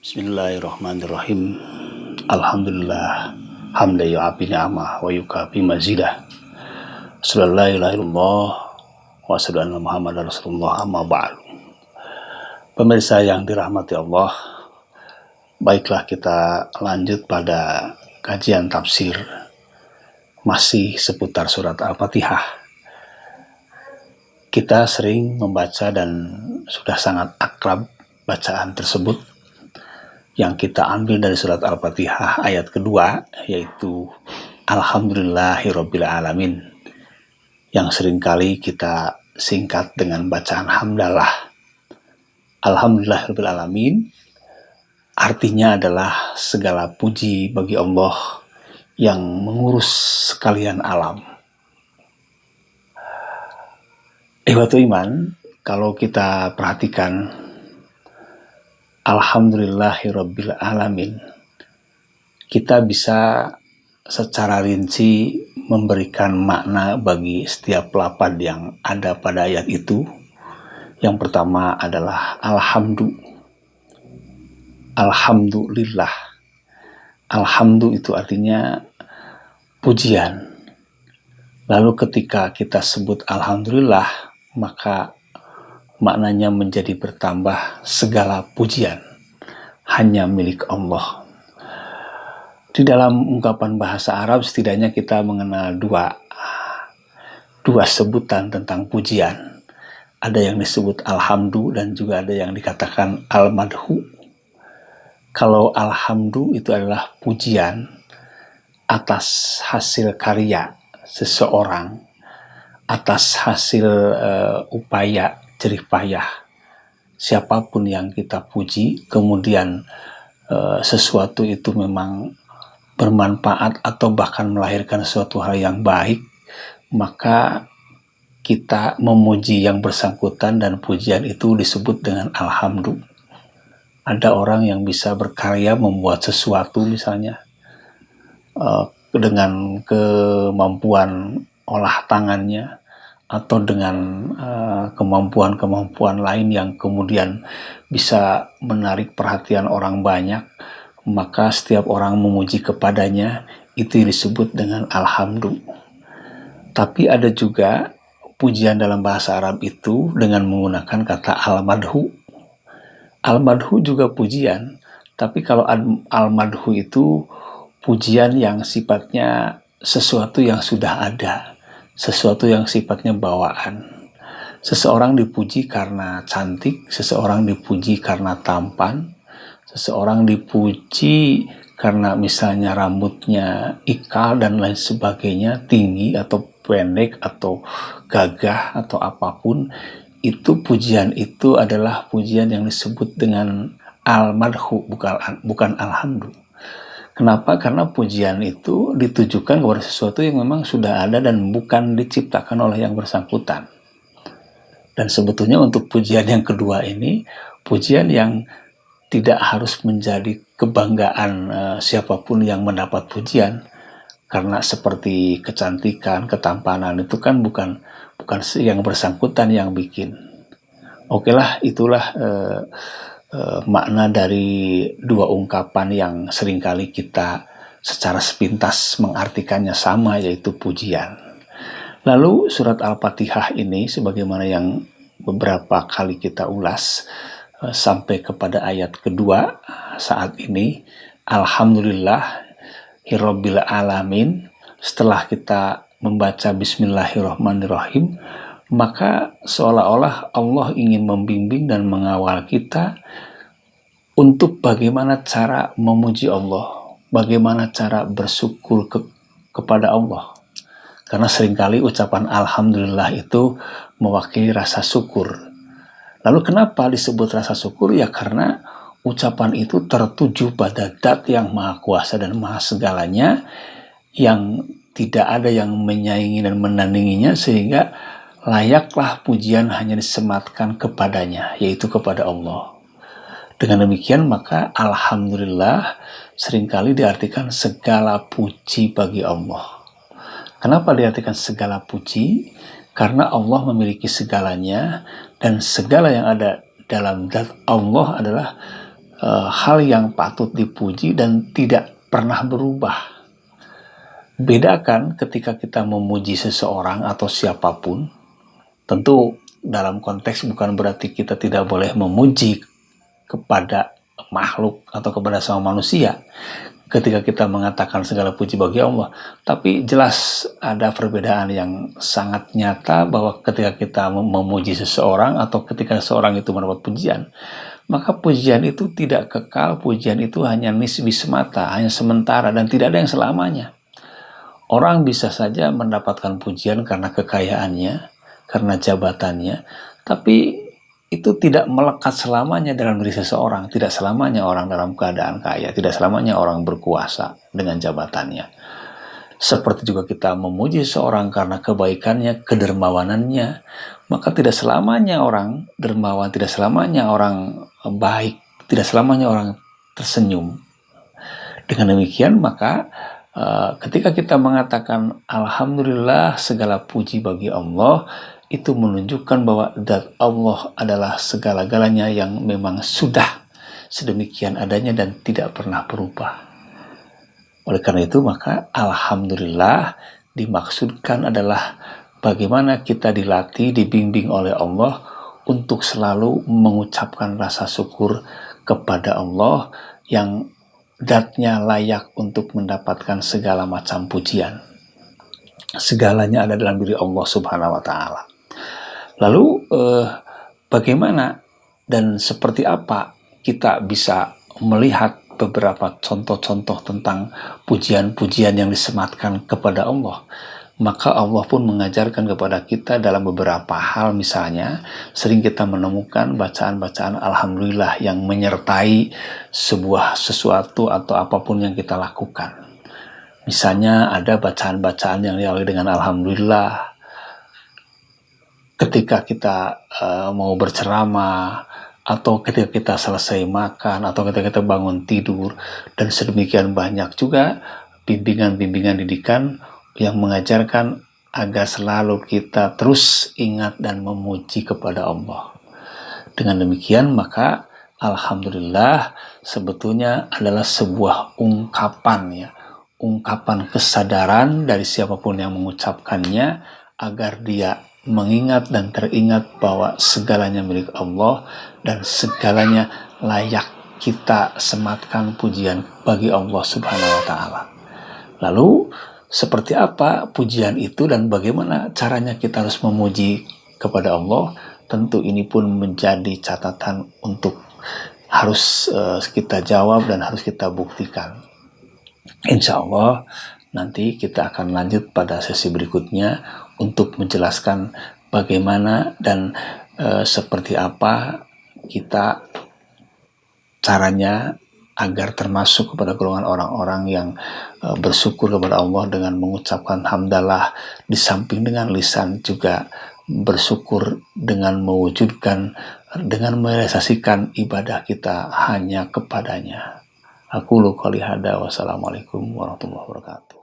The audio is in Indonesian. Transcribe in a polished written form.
Bismillahirrahmanirrahim. Alhamdulillah hamda yu'afi ni'amah wa yukafi mazidah. Sallallahu la ilaha illallah wa sallallahu anna Muhammadar Rasulullah amma ba'du. Pemirsa yang dirahmati Allah, baiklah kita lanjut pada kajian tafsir masih seputar surat Al-Fatihah. Kita sering membaca dan sudah sangat akrab bacaan tersebut yang kita ambil dari surat Al-Fatihah ayat kedua, yaitu Alhamdulillahirabbil alamin, yang seringkali kita singkat dengan bacaan hamdalah. Alhamdulillahirabbil alamin artinya adalah segala puji bagi Allah yang mengurus sekalian alam. Ihwatul iman, kalau kita perhatikan Alhamdulillahirabbil alamin, kita bisa secara rinci memberikan makna bagi setiap lafaz yang ada pada ayat itu. Yang pertama adalah alhamdulillah. Alhamdu itu artinya pujian. Lalu ketika kita sebut alhamdulillah, maka maknanya menjadi bertambah, segala pujian hanya milik Allah. Di dalam ungkapan bahasa Arab setidaknya kita mengenal dua sebutan tentang pujian. Ada yang disebut alhamdu dan juga ada yang dikatakan al-madhu. Kalau alhamdu itu adalah pujian atas hasil karya seseorang, atas hasil upaya jerih payah siapapun yang kita puji, kemudian sesuatu itu memang bermanfaat atau bahkan melahirkan suatu hal yang baik, maka kita memuji yang bersangkutan dan pujian itu disebut dengan alhamdu. Ada orang yang bisa berkarya membuat sesuatu misalnya dengan kemampuan olah tangannya atau dengan kemampuan-kemampuan lain yang kemudian bisa menarik perhatian orang banyak, maka setiap orang memuji kepadanya, itu disebut dengan alhamdu. Tapi ada juga pujian dalam bahasa Arab itu dengan menggunakan kata al-madhu. Al-madhu juga pujian, tapi kalau al-madhu itu pujian yang sifatnya sesuatu yang sudah ada, sesuatu yang sifatnya bawaan. Seseorang dipuji karena cantik, seseorang dipuji karena tampan, seseorang dipuji karena misalnya rambutnya ikal dan lain sebagainya, tinggi atau pendek atau gagah atau apapun. Itu pujian itu adalah pujian yang disebut dengan al-madhu, bukan alhamdu. Kenapa? Karena pujian itu ditujukan kepada sesuatu yang memang sudah ada dan bukan diciptakan oleh yang bersangkutan. Dan sebetulnya untuk pujian yang kedua ini, pujian yang tidak harus menjadi kebanggaan siapapun yang mendapat pujian. Karena seperti kecantikan, ketampanan itu kan bukan yang bersangkutan yang bikin. Okelah, itulah makna dari dua ungkapan yang seringkali kita secara sepintas mengartikannya sama, yaitu pujian. Lalu surat Al-Fatihah ini sebagaimana yang beberapa kali kita ulas sampai kepada ayat kedua saat ini, Alhamdulillahirabbil alamin. Setelah kita membaca Bismillahirrahmanirrahim, maka seolah-olah Allah ingin membimbing dan mengawal kita untuk bagaimana cara memuji Allah, bagaimana cara bersyukur kepada Allah. Karena seringkali ucapan Alhamdulillah itu mewakili rasa syukur. Lalu kenapa disebut rasa syukur? Ya karena ucapan itu tertuju pada zat yang maha kuasa dan maha segalanya, yang tidak ada yang menyaingi dan menandinginya, sehingga layaklah pujian hanya disematkan kepadanya, yaitu kepada Allah. Dengan demikian maka alhamdulillah seringkali diartikan segala puji bagi Allah. Kenapa diartikan segala puji? Karena Allah memiliki segalanya, dan segala yang ada dalam zat Allah adalah hal yang patut dipuji dan tidak pernah berubah. Bedakan ketika kita memuji seseorang atau siapapun, tentu dalam konteks bukan berarti kita tidak boleh memuji kepada makhluk atau kepada sama manusia ketika kita mengatakan segala puji bagi Allah. Tapi jelas ada perbedaan yang sangat nyata bahwa ketika kita memuji seseorang atau ketika seseorang itu mendapat pujian, maka pujian itu tidak kekal, pujian itu hanya nisbi semata, hanya sementara dan tidak ada yang selamanya. Orang bisa saja mendapatkan pujian karena kekayaannya, karena jabatannya, tapi itu tidak melekat selamanya dalam diri seseorang. Tidak selamanya orang dalam keadaan kaya, tidak selamanya orang berkuasa dengan jabatannya. Seperti juga kita memuji seseorang karena kebaikannya, kedermawanannya, maka tidak selamanya orang dermawan, tidak selamanya orang baik, tidak selamanya orang tersenyum. Dengan demikian maka ketika kita mengatakan Alhamdulillah segala puji bagi Allah, itu menunjukkan bahwa zat Allah adalah segala-galanya yang memang sudah sedemikian adanya dan tidak pernah berubah. Oleh karena itu maka Alhamdulillah dimaksudkan adalah bagaimana kita dilatih, dibimbing oleh Allah untuk selalu mengucapkan rasa syukur kepada Allah yang zatnya layak untuk mendapatkan segala macam pujian. Segalanya ada dalam diri Allah Subhanahu wa Ta'ala. Lalu bagaimana dan seperti apa kita bisa melihat beberapa contoh-contoh tentang pujian-pujian yang disematkan kepada Allah? Maka Allah pun mengajarkan kepada kita dalam beberapa hal. Misalnya sering kita menemukan bacaan-bacaan Alhamdulillah yang menyertai sebuah sesuatu atau apapun yang kita lakukan. Misalnya ada bacaan-bacaan yang diawali dengan Alhamdulillah ketika kita mau berceramah, atau ketika kita selesai makan, atau ketika kita bangun tidur, dan sedemikian banyak juga bimbingan-bimbingan didikan yang mengajarkan agar selalu kita terus ingat dan memuji kepada Allah. Dengan demikian maka Alhamdulillah sebetulnya adalah sebuah ungkapan ya, ungkapan kesadaran dari siapapun yang mengucapkannya agar dia mengingat dan teringat bahwa segalanya milik Allah dan segalanya layak kita sematkan pujian bagi Allah Subhanahu wa Ta'ala. Lalu seperti apa pujian itu dan bagaimana caranya kita harus memuji kepada Allah? Tentu ini pun menjadi catatan untuk harus kita jawab dan harus kita buktikan. Insya Allah nanti kita akan lanjut pada sesi berikutnya untuk menjelaskan bagaimana dan seperti apa kita caranya agar termasuk kepada golongan orang-orang yang bersyukur kepada Allah dengan mengucapkan hamdalah, di samping dengan lisan juga bersyukur dengan mewujudkan, dengan merealisasikan ibadah kita hanya kepadanya. Aku qouli hadza, wassalamualaikum warahmatullahi wabarakatuh.